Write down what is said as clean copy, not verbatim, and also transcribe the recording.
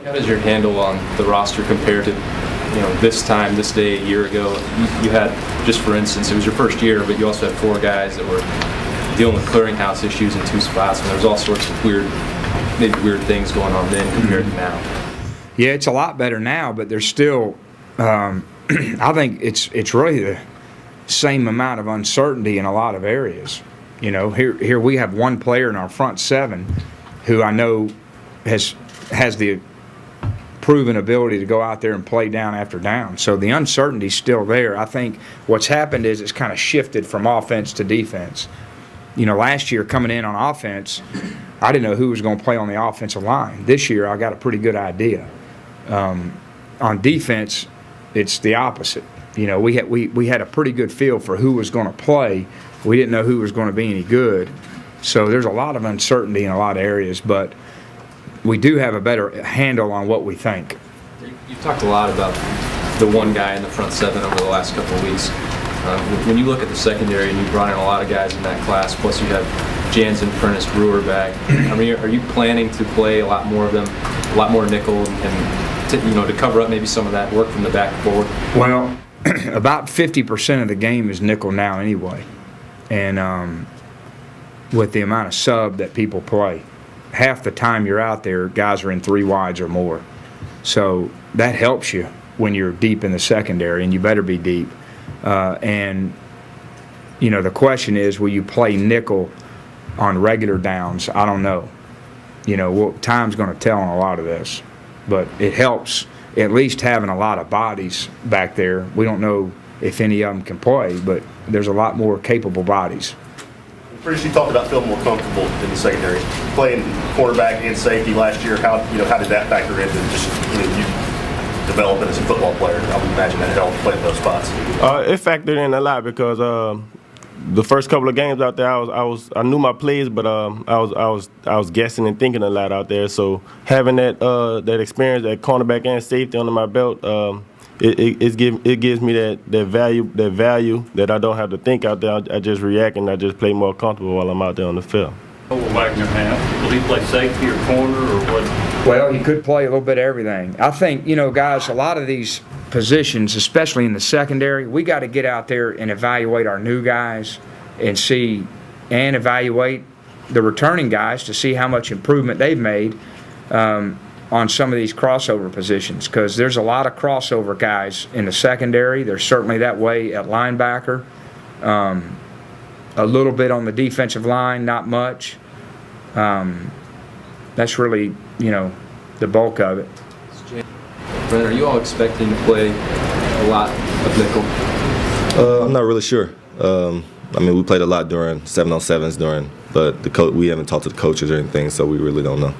How does your handle on the roster compare to this time, this day, a year ago? You had, just for instance, it was your first year, but you also had 4 guys that were dealing with clearinghouse issues in 2 spots, and there was all sorts of weird things going on then compared to now. Yeah, it's a lot better now, but there's still, I think it's really the same amount of uncertainty in a lot of areas. Here we have one player in our front 7 who I know has the proven ability to go out there and play down after down. So the uncertainty's still there. I think what's happened is it's kind of shifted from offense to defense. Last year coming in on offense, I didn't know who was going to play on the offensive line. This year I got a pretty good idea. On defense, it's the opposite. We had a pretty good feel for who was going to play. We didn't know who was going to be any good. So there's a lot of uncertainty in a lot of areas, but we do have a better handle on what we think. You've talked a lot about the one guy in the front 7 over the last couple of weeks. When you look at the secondary, and you brought in a lot of guys in that class, plus you have Jansen, Prentiss, Brewer back. I mean, are you planning to play a lot more of them, a lot more nickel, and to cover up maybe some of that work from the back forward? Well, about 50% of the game is nickel now anyway, and with the amount of sub that people play, half the time you're out there, guys are in 3 wides or more. So that helps you when you're deep in the secondary, and you better be deep. And the question is, will you play nickel on regular downs? I don't know. Time's going to tell on a lot of this. But it helps at least having a lot of bodies back there. We don't know if any of them can play, but there's a lot more capable bodies. Prentiss, you talked about feeling more comfortable in the secondary. Playing quarterback and safety last year, how did that factor into just you developing as a football player? I would imagine that helped playing those spots. It factored in a lot because the first couple of games out there, I knew my plays, but I was guessing and thinking a lot out there. So having that experience at cornerback and safety under my belt, it gives me that value that I don't have to think out there. I just react and I just play more comfortable while I'm out there on the field. What will Waggner have? Will he play safety or corner or what? Well, he could play a little bit of everything. I think, guys, a lot of these positions, especially in the secondary, we got to get out there and evaluate our new guys and see and evaluate the returning guys to see how much improvement they've made on some of these crossover positions, because there's a lot of crossover guys in the secondary. There's certainly that way at linebacker. A little bit on the defensive line, not much. That's really, the bulk of it. Brent, are you all expecting to play a lot of nickel? I'm not really sure. We played a lot during 7-on-7s but we haven't talked to the coaches or anything, so we really don't know.